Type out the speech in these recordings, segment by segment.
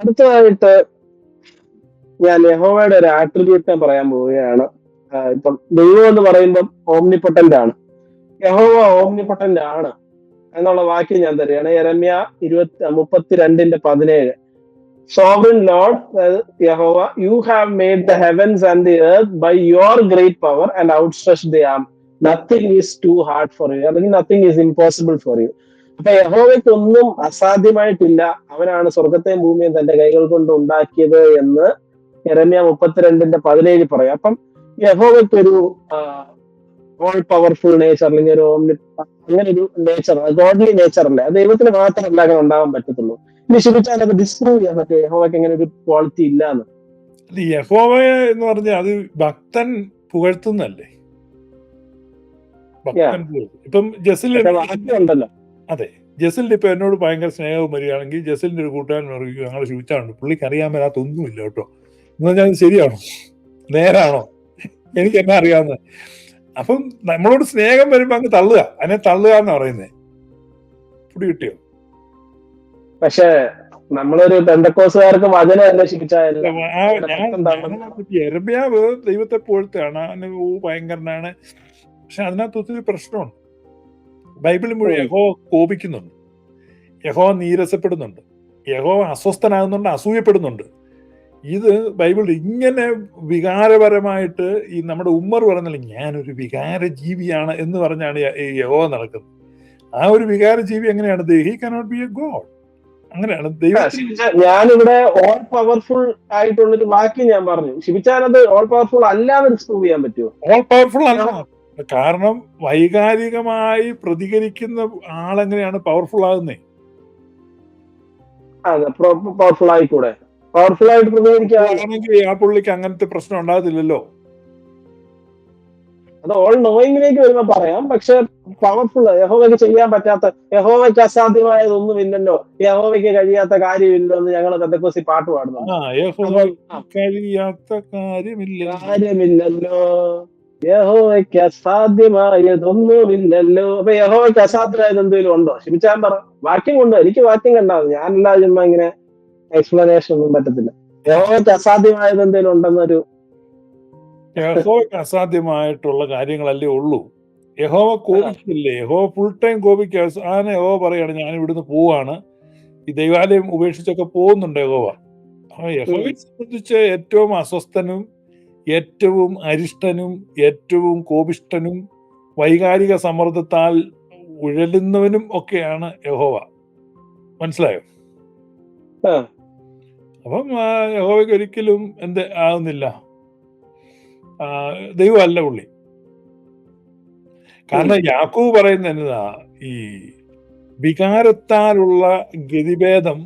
അടുത്തതായിട്ട് ഞാൻ യഹോവയുടെ ഒരു ആട്രിബ്യൂട്ട് പറയാൻ പോവുകയാണ്. ഇപ്പം ദൈവം എന്ന് പറയുമ്പം ഓംനിപൊട്ടന്റ് ആണ്. യഹോവ ഓംനിപൊട്ടന്റ് ആണ് എന്നുള്ള വാക്യം ഞാൻ തരികയാണ്. യെരമ്യ 32:17. Sovereign Lord, Yehovah, you have made the heavens and the earth by your great power and outstretched the arm. Nothing is too hard for you. അല്ലെങ്കിൽ nothing is impossible for you. അപ്പൊ യഹോവയ്ക്കൊന്നും അസാധ്യമായിട്ടില്ല. അവനാണ് സ്വർഗത്തെയും ഭൂമിയും തന്റെ കൈകൾ കൊണ്ട് ഉണ്ടാക്കിയത് എന്ന് യെരമ്യ 32:17 പറയും. അപ്പം യഹോവയ്ക്കൊരു ഓൾ പവർഫുൾ നേച്ചർ അല്ലെങ്കിൽ ഒരു അങ്ങനെ ഒരു നേച്ചർ, ഗോഡ്ലി നേച്ചർ അല്ലേ, അത് ദൈവത്തിന് മാത്രമല്ല അങ്ങനെ ഉണ്ടാവാൻ പറ്റത്തുള്ളൂ. ഇനി ശിബിച്ചാൽ അത് ഡിസ്പ്രൂവ് ചെയ്യാൻ പറ്റും യഹോവയ്ക്ക് അങ്ങനെ ഒരു ക്വാളിറ്റി ഇല്ല എന്ന്. യഹോവ എന്ന് പറഞ്ഞാൽ അത് ഭക്തൻ പുകഴ്ത്തുന്നല്ലേ. ഭക്തൻ ഇപ്പം ജസിൽ ഉണ്ടല്ലോ. അതെ, ജസിലിന്റെ ഇപ്പൊ എന്നോട് ഭയങ്കര സ്നേഹവും വരികയാണെങ്കിൽ ജസിലിന്റെ ഒരു കൂട്ടുകാരൻ പറയും ഞങ്ങൾ ശിവിച്ചാണ്, പുള്ളിക്ക് അറിയാൻ മേലാത്തൊന്നുമില്ല കേട്ടോ എന്ന് പറഞ്ഞാൽ ശരിയാണോ, നേരാണോ, എനിക്ക് എന്നെ അറിയാവുന്നത്. അപ്പം നമ്മളോട് സ്നേഹം വരുമ്പോ അങ്ങ് തള്ളുക, അതിനെ തള്ളുക എന്ന് പറയുന്നേ. പുടി കിട്ടിയോ? പക്ഷെ നമ്മളൊരു പെന്തക്കോസുകാർക്ക് വചനം അന്വേഷിച്ചാൽ യെരമ്യാവ് ദൈവത്തെ പോലത്തെയാണ്, ഭയങ്കരനാണ്. പക്ഷെ അതിനകത്ത് ഒത്തിരി പ്രശ്നമുണ്ട്. ബൈബിൾ മുഴുവൻ യഹോവ കോപിക്കുന്നുണ്ട്, യഹോവ നീരസപ്പെടുന്നുണ്ട്, യഹോവ അസ്വസ്ഥനാകുന്നുണ്ട്, അസൂയപ്പെടുന്നുണ്ട്. ഇത് ബൈബിൾ ഇങ്ങനെ വികാരപരമായിട്ട് ഈ നമ്മുടെ ഉമ്മർ പറഞ്ഞില്ല ഞാനൊരു വികാര ജീവിയാണ് എന്ന് പറഞ്ഞാണ് ഈ യഹോവ നടക്കുന്നത്. ആ ഒരു വികാര ജീവി എങ്ങനെയാണ്? He cannot be A God. അങ്ങനെയാണ് ഞാനിവിടെ ഓൾ പവർഫുൾ ആയിട്ടുള്ളൊരു വാക്യം ഞാൻ പറഞ്ഞു. ശിബിച്ചാനത് ഓൾ പവർഫുൾ അല്ലാതെ പ്രൂവ് ചെയ്യാൻ പറ്റുമോ? ഓൾ പവർഫുൾ അല്ല. കാരണം വൈകാരികമായി പ്രതികരിക്കുന്ന ആളെങ്ങനെയാണ് പവർഫുൾ ആകുന്നേ? പവർഫുൾ ആയിക്കൂടെ? പവർഫുൾ ആയിട്ട് പ്രതികരിക്കുകയാണെങ്കിൽ ആ പുള്ളിക്ക് അങ്ങനത്തെ പ്രശ്നം ഉണ്ടാകത്തില്ലല്ലോ. അത് ഓൾ നോയിങ്ങിലേക്ക് വരുമ്പോ പറയാം. പക്ഷെ പവർഫുൾ, യഹോവയ്ക്ക് ചെയ്യാൻ പറ്റാത്ത, യഹോവയ്ക്ക് അസാധ്യമായതൊന്നുമില്ലല്ലോ, യഹോവയ്ക്ക് കഴിയാത്ത കാര്യമില്ലോ എന്ന് ഞങ്ങൾ പെന്തക്കോസ്തി പാട്ട് പാടുന്നു. കഴിയാത്ത കാര്യമില്ലല്ലോ, യഹോവയ്ക്ക് അസാധ്യമായതൊന്നുമില്ലല്ലോ. അപ്പൊ യഹോവയ്ക്ക് അസാധ്യമായത് എന്തെങ്കിലും ഉണ്ടോ? ശിബിച്ചാൻ പറ, വാക്യം കൊണ്ടോ. എനിക്ക് വാക്യം കണ്ടാൽ ഞാനല്ല ചുമ്മാ ഇങ്ങനെ എക്സ്പ്ലനേഷൻ ഒന്നും പറ്റത്തില്ല. യഹോവയ്ക്ക് അസാധ്യമായത് എന്തെങ്കിലും ഉണ്ടെന്നൊരു. യഹോവയ്ക്ക് അസാധ്യമായിട്ടുള്ള കാര്യങ്ങളല്ലേ ഉള്ളൂ. യഹോവ കോപിക്കില്ലേ? യഹോവ ഫുൾ ടൈം കോപിക്കുക. അങ്ങനെ യഹോവ പറയാണ് ഞാൻ ഇവിടുന്ന് പോവാണ്, ഈ ദൈവാലയം ഉപേക്ഷിച്ചൊക്കെ പോകുന്നുണ്ട് യഹോവ. യഹോവയെ സംബന്ധിച്ച് ഏറ്റവും അസ്വസ്ഥനും ഏറ്റവും അരിഷ്ടനും ഏറ്റവും കോപിഷ്ടനും വൈകാരിക സമ്മർദ്ദത്താൽ ഉഴലുന്നവനും ഒക്കെയാണ് യഹോവ. മനസ്സിലായോ? അപ്പം യഹോവയ്ക്ക് ഒരിക്കലും എന്ത് ആകുന്നില്ല, ദൈവമല്ല പുള്ളി. കാരണം യാക്കോബ് പറയുന്നത് എന്നതാ, ഈ വികാരത്താലുള്ള ഗതിഭേദം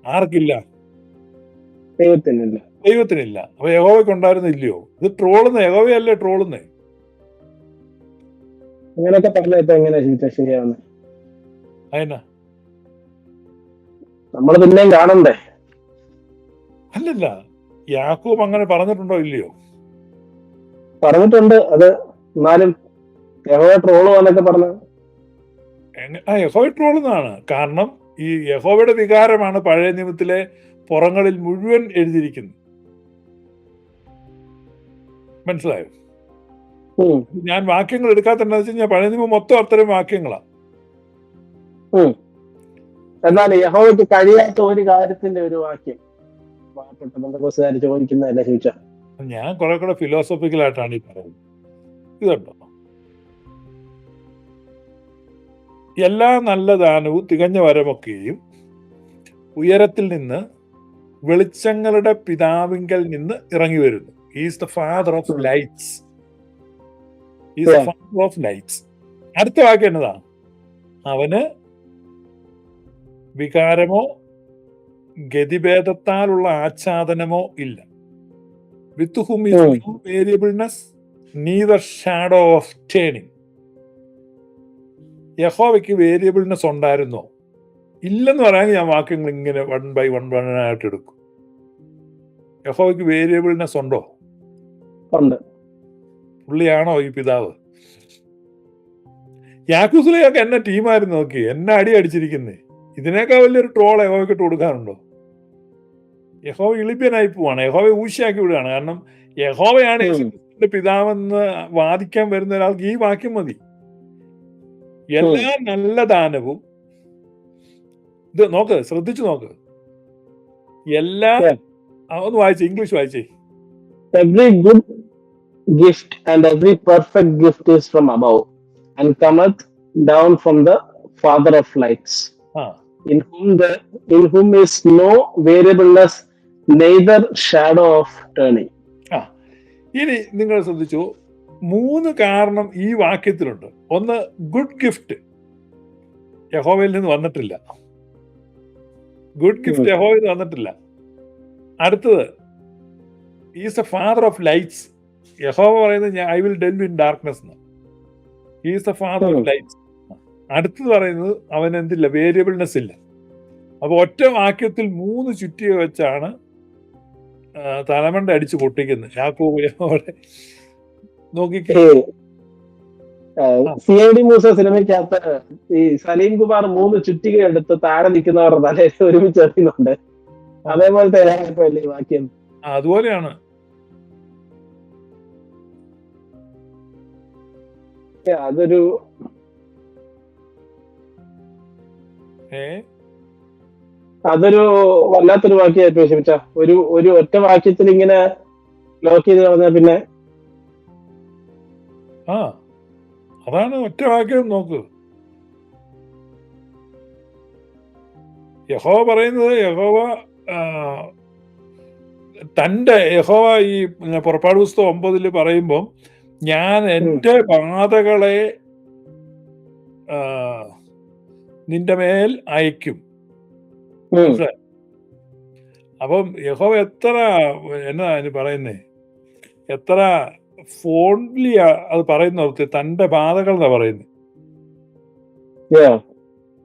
ആർക്കില്ല? ദൈവത്തിനില്ല. അപ്പൊ യഹോവയ്ക്ക് ഉണ്ടായിരുന്നില്ലയോ? ഇത് ട്രോളുന്ന യഹോവയല്ലേ ട്രോളുന്നേ? അങ്ങനെയൊക്കെ പറഞ്ഞിട്ട് എങ്ങനെ ശരിയാവുന്നത്? അതിനാ നമ്മൾ പിന്നെയും കാണണ്ടേ? അല്ലല്ല, യാക്കോബ് അങ്ങനെ പറഞ്ഞിട്ടുണ്ടോ ഇല്ലയോ? പറഞ്ഞിട്ടുണ്ട്. അത് എന്നാലും യഹോവ ട്രോള് എന്നൊക്കെ പറഞ്ഞു. യഹോവ ട്രോളുന്നതാണ്. കാരണം ഈ യഹോവയുടെ വികാരമാണ് പഴയ നിയമത്തിലെ പുറങ്ങളിൽ മുഴുവൻ എഴുതിയിരിക്കുന്നത്. മനസ്സിലായോ? ഞാൻ വാക്യങ്ങൾ എടുക്കാത്തതെന്ന് വെച്ച് കഴിഞ്ഞാൽ പഴയ നിയമം മൊത്തം അത്തരം വാക്യങ്ങളാ. എന്നാൽ യഹോവയ്ക്ക് കഴിയാത്ത ഒരു കാര്യത്തിന്റെ ഒരു വാക്യം ചോദിക്കുന്നതല്ല ചോദിച്ചാ. ഞാൻ കുറെ കൂടെ ഫിലോസഫിക്കലായിട്ടാണ് ഈ പറയുന്നത്. ഇതുണ്ടോ, എല്ലാ നല്ല ദാനവും തികഞ്ഞ വരമൊക്കെയും ഉയരത്തിൽ നിന്ന് വെളിച്ചങ്ങളുടെ പിതാവിങ്കൽ നിന്ന് ഇറങ്ങി വരുന്നു. Is the father of lights. Is the father of lights. അടുത്ത വാക്യം എന്നതാ? അവന് വികാരമോ ഗതിഭേദത്താലുള്ള ആച്ഛാദനമോ ഇല്ല. With whom is no variableness neither shadow of turning. യഹോവയ്ക്ക് വേരിയബിൾനെസ് ഉണ്ടായിരുന്നോ? ഇല്ലെന്ന് പറയാൻ ഞാൻ വാക്യങ്ങൾ ഇങ്ങനെ വൺ ബൈ വൺ ആയിട്ട് എടുക്കും. യഹോവയ്ക്ക് വേരിയബിൾനെസ് ഉണ്ടോ? പുള്ളിയാണോ ഈ പിതാവ്? യാക്കൂസിലെയൊക്കെ എന്നെ ടീമായിരുന്നു നോക്കി, എന്നെ അടി അടിച്ചിരിക്കുന്നേ. ഇതിനേക്കാൾ വലിയൊരു ട്രോൾ യഹോവയ്ക്ക് ഇട്ട് കൊടുക്കാനുണ്ടോ? യഹോവ ഇളിഭ്യനായി പോവാണ്, യഹോവയെ ഊശിയാക്കി വിടുകയാണ്. കാരണം യഹോവയാണ് യേശുക്രിസ്തുവിന്റെ പിതാവെന്ന് വാദിക്കാൻ വരുന്ന ഒരാൾക്ക് ഈ വാക്യം മതി. എല്ലാ നല്ല ദാനവും, ഇത് നോക്ക്, ശ്രദ്ധിച്ചു നോക്ക്, എല്ലാ ഒന്ന് വായിച്ചേ, ഇംഗ്ലീഷ് വായിച്ചേ. Every good gift and every perfect gift is from above and cometh down from the Father of lights, in whom is no variableness, neither shadow of turning. ഇനി നിങ്ങൾ ശ്രദ്ധിച്ചു, 3 കാരണം ഈ വാക്യത്തിലുണ്ട്. ഒന്ന്, ഗുഡ് ഗിഫ്റ്റ് യഹോവയിൽ നിന്ന് വന്നിട്ടില്ല. ഗുഡ് ഗിഫ്റ്റ് യഹോവയിൽ നിന്ന് വന്നിട്ടില്ല. അടുത്തത്, is A father of lights. യഹോവ പറയുന്നത് I will delve in darkness. Is A father of lights. അടുത്തത് പറയുന്നത് അവൻ എന്തില്ല, വേരിയബിൾനെസ് ഇല്ല. അപ്പൊ ഒറ്റ വാക്യത്തിൽ 3 ചുറ്റിക വെച്ചാണ് തലമണ്ട അടിച്ച് പൊട്ടിക്കുന്നത് യാക്കോബിനെ. നോക്കിക്കേ, CID മൂസ സിനിമയ്ക്കകത്ത് ഈ സലീം കുമാർ 3 ചുറ്റിക എടുത്ത് താഴെ നിൽക്കുന്നവരുടെ തലയിൽ ഒരുമിച്ച് എറിയുന്നുണ്ട്. അതേപോലത്തെ ഈ വാക്യം അതുപോലെയാണ്. അതൊരു വല്ലാത്തൊരു വാക്യമായിട്ട് വിഷമിച്ച ഒരു ഒറ്റ വാക്യത്തിൽ ഇങ്ങനെ ലോക്ക് ചെയ്ത് കളഞ്ഞാൽ പിന്നെ അതാണ് ഒറ്റ വാക്യം. നോക്ക്, യഹോവ പറയുന്നത്, യഹോവ ഈ പുറപ്പാട് പുസ്തകം 9 പറയുമ്പോൾ, ഞാൻ എൻ്റെ ബാധകളെ നിന്റെ മേൽ അയക്കും. അപ്പം യഹോവ എത്ര എന്നാ അതിന് പറയുന്നേ, എത്ര ഫോൺലി അത് പറയുന്ന, തന്റെ ബാധകൾ എന്നാ പറയുന്നത്.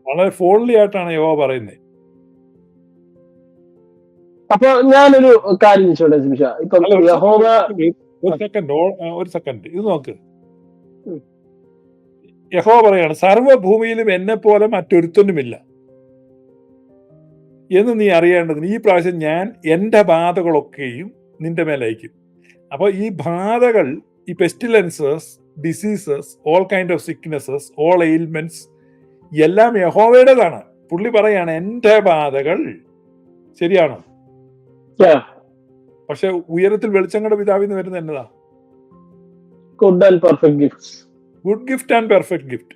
വളരെ ഫോൺലി ആയിട്ടാണ് യഹോവ പറയുന്നത്. അപ്പൊ ഞാനൊരു കാര്യം ഒരു സെക്കൻഡ് ഇത് നോക്ക്. യഹോവ പറയാണ്, സർവ്വഭൂമിയിലും എന്നെ പോലെ മറ്റൊരുത്തനുമില്ല എന്ന് നീ അറിയേണ്ടതിന് ഈ പ്രാവശ്യം ഞാൻ എൻ്റെ ബാധകളൊക്കെയും നിന്റെ മേൽ അയക്കും. അപ്പൊ ഈ ബാധകൾ, ഈ pestilences, diseases, all kind of sicknesses, all ailments എല്ലാം യഹോവയുടേതാണ്. പുള്ളി പറയാണ് എൻ്റെ ബാധകൾ. ശരിയാണോ? പക്ഷെ ഉയരത്തിൽ വെളിച്ചങ്ങളുടെ പിതാവിന്ന് വരുന്ന എന്നതാ? Good and perfect gift. Good gift and perfect gift.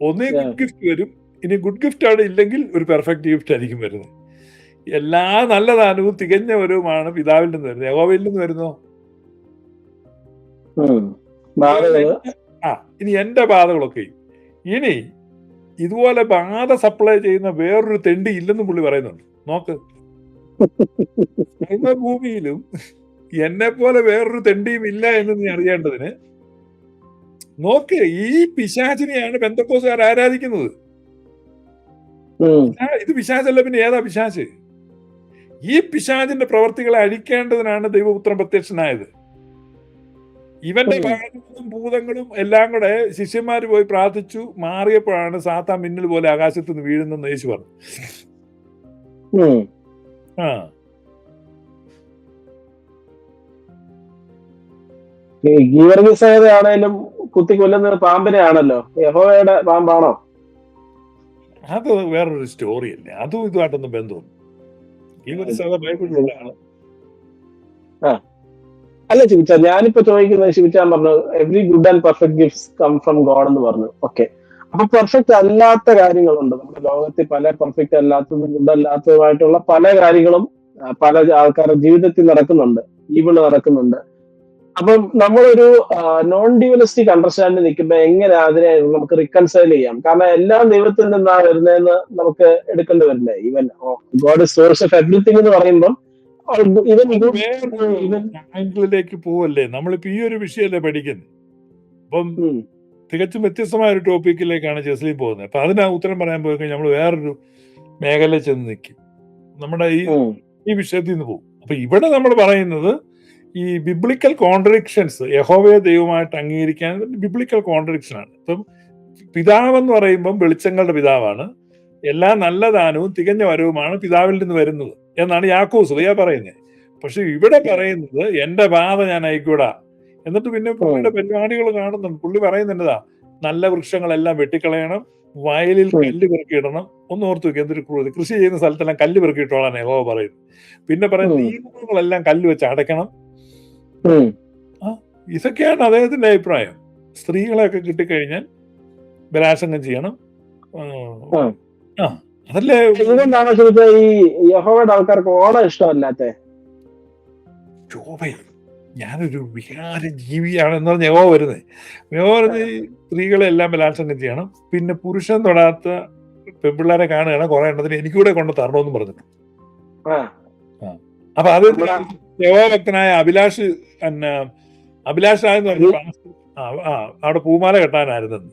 ഒന്നേ ഗുഡ് ഗിഫ്റ്റ് വരും, ഇനി ഗുഡ് ഗിഫ്റ്റ് ആണ് ഇല്ലെങ്കിൽ ഒരു പെർഫെക്റ്റ് ഗിഫ്റ്റ് ആയിരിക്കും വരുന്നത്. എല്ലാ നല്ല ദാനവും തികഞ്ഞവരുമാണ് പിതാവിൽ നിന്ന് വരുന്നത്. യഹോവയിൽ നിന്ന് വരുന്നോ? ഇനി എന്റെ ബാധകളൊക്കെ. ഇനി ഇതുപോലെ ബാധ സപ്ലൈ ചെയ്യുന്ന വേറൊരു തെണ്ടി ഇല്ലെന്നും പുള്ളി പറയുന്നുണ്ട്. നോക്ക്, ഭൂമിയിലും എന്നെ പോലെ വേറൊരു തെണ്ടിയും ഇല്ല എന്ന് നീ അറിയേണ്ടതിന് നോക്ക്, ഈ പിശാചിനെയാണ് പെന്തക്കോസ്തുകാർ ആരാധിക്കുന്നത്. ഇത് പിശാചല്ല, പിന്നെ ഏതാ പിശാച്? ഈ പിശാചിന്റെ പ്രവർത്തികളെ അഴിക്കേണ്ടതിനാണ് ദൈവപുത്രൻ പ്രത്യക്ഷനായത്. ഇവന്റെ ഭാഗങ്ങളും ഭൂതങ്ങളും എല്ലാം കൂടെ ശിഷ്യന്മാര് പോയി പ്രാർത്ഥിച്ചു മാറിയപ്പോഴാണ് സാത്താൻ മിന്നൽ പോലെ ആകാശത്ത് നിന്ന് വീഴുന്നെന്ന് യേശു പറഞ്ഞു. ആണേലും കുത്തി കൊല്ലുന്നത് പാമ്പിനെ ആണല്ലോ. യഹോവയുടെ പാമ്പാണോ? അത് വേറൊരു സ്റ്റോറി അല്ലേ, അതും ഇതുമായിട്ടൊന്നും ബന്ധവും. അല്ല ശിവിച്ച, ഞാനിപ്പോ ചോദിക്കുന്നത്, ശിവിച്ചാൻ പറഞ്ഞു every good and perfect gifts come from God എന്ന് പറഞ്ഞു. ഓക്കെ, അപ്പൊ പെർഫെക്റ്റ് അല്ലാത്ത കാര്യങ്ങളുണ്ട് നമ്മുടെ ലോകത്തിൽ. പല പെർഫെക്റ്റ് അല്ലാത്തതും ഗുഡ് അല്ലാത്തതുമായിട്ടുള്ള പല കാര്യങ്ങളും പല ആൾക്കാരുടെ ജീവിതത്തിൽ നടക്കുന്നുണ്ട്, ഈവിള് നടക്കുന്നുണ്ട്. അപ്പം നമ്മളൊരു നോൺ ഡ്യൂവലിസ്റ്റിക് അണ്ടർസ്റ്റാൻഡിൽ നിൽക്കുമ്പോൾ എങ്ങനെ അതിനെ നമുക്ക് റിക്കൺസൈൽ ചെയ്യാം? കാരണം എല്ലാം ദൈവത്തിൽ നിന്നാണ് വരുന്നതെന്ന് നമുക്ക് എടുക്കേണ്ടി വരില്ലേ? Even God is source of everything എന്ന് പറയുമ്പോൾ ആംഗിളിലേക്ക് പോവല്ലേ നമ്മളിപ്പോ ഈ ഒരു വിഷയമല്ലേ പഠിക്കുന്നത്. അപ്പം തികച്ചും വ്യത്യസ്തമായ ഒരു ടോപ്പിക്കിലേക്കാണ് ജസ്ലീം പോകുന്നത്. അപ്പൊ അതിന് ഉത്തരം പറയാൻ പോയി കഴിഞ്ഞാൽ നമ്മൾ വേറൊരു മേഖലയിൽ ചെന്ന് നിൽക്കും, നമ്മുടെ ഈ വിഷയത്തിൽ നിന്ന് പോകും. അപ്പൊ ഇവിടെ നമ്മൾ പറയുന്നത് ഈ ബിബ്ലിക്കൽ കോൺട്രഡിക്ഷൻസ്, യഹോവയെ ദൈവമായിട്ട് അംഗീകരിക്കാൻ ബിബ്ലിക്കൽ കോൺട്രഡിക്ഷൻ ആണ്. ഇപ്പം പിതാവെന്ന് പറയുമ്പം വെളിച്ചങ്ങളുടെ പിതാവാണ്, എല്ലാ നല്ല ദാനവും തികഞ്ഞ വരവുമാണ് പിതാവിൽ നിന്ന് വരുന്നത്. എന്നാണ് യാക്കോബ് ശ്രീയ പറയുന്നത്. പക്ഷെ ഇവിടെ പറയുന്നത് എന്റെ പാത ഞാൻ അയക്കൂടാ. എന്നിട്ട് പിന്നെ പുള്ളിയുടെ പരിപാടികൾ കാണുന്നുണ്ട്. പുള്ളി പറയുന്നുണ്ടതാ, നല്ല വൃക്ഷങ്ങളെല്ലാം വെട്ടിക്കളയണം, വയലിൽ കല്ല് പെറുക്കിയിടണം. ഒന്ന് ഓർത്ത് വെക്കുക, എന്തൊരു ക്രൂരത. കൃഷി ചെയ്യുന്ന സ്ഥലത്തെല്ലാം കല്ല് പെറുക്കിയിട്ടോളാണ് യഹോവ പറയുന്നത്. പിന്നെ പറയുന്നത് തീരുമാനങ്ങളെല്ലാം കല്ല് വെച്ച് അടയ്ക്കണം. ഇതൊക്കെയാണ് അദ്ദേഹത്തിന്റെ അഭിപ്രായം. സ്ത്രീകളെയൊക്കെ കിട്ടിക്കഴിഞ്ഞാൽ ബലാത്സംഗം ചെയ്യണം. അതല്ലേ ഇതുകൊണ്ടാണ് ഈ യഹോവയുടെ ആൾക്കാർക്ക് ഓണം ഇഷ്ടമല്ലാത്ത. ഞാനൊരു വികാര ജീവിയാണെന്ന് പറഞ്ഞ യഹോവ വരുന്നത്. യഹോവ പറഞ്ഞ് സ്ത്രീകളെ എല്ലാം ബലാത്സംഗം ചെയ്യണം. പിന്നെ പുരുഷൻ തൊടാത്ത പെൺപിള്ളേരെ കാണുകയാണ്, കുറെ എണ്ണത്തിന് എനിക്കൂടെ കൊണ്ട് തരണമെന്ന് പറഞ്ഞിട്ട്. അപ്പൊ അത് യഹോവഭക്തനായ അഭിലാഷ് എന്ന് പറഞ്ഞ അവിടെ പൂമാല കെട്ടാനായിരുന്നു.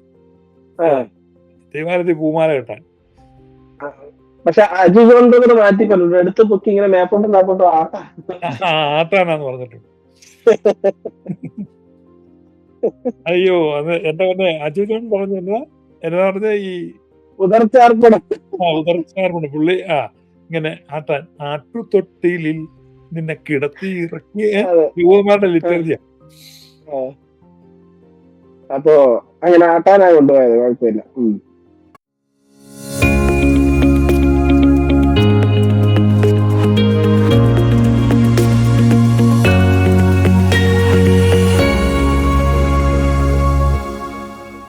ദേവാലയത്തിൽ പൂമാല കെട്ടാൻ. പക്ഷെ അജു കൊണ്ട് മാറ്റി പറഞ്ഞു, എടുത്ത് പൊക്കി ഇങ്ങനെ മേപ്പോട്ടും താപ്പോട്ടും ആട്ടാനാന്ന് പറഞ്ഞിട്ടുണ്ട്. അയ്യോ, അത് എന്റെ തന്നെ അജു ജോൺ പറഞ്ഞു എന്നാ പറഞ്ഞ ഈ ഉദർച്ചാർപ്പണം പുള്ളി ഇങ്ങനെ ആട്ടാൻ, ആട്ടുതൊട്ടിലിൽ നിന്നെ കിടത്തി ഇറക്കിയ യുവമാരുടെ ലിറ്റർജിയ. അപ്പോ അങ്ങനെ ആട്ടാനായി കൊണ്ടുപോയത്, കുഴപ്പമില്ല.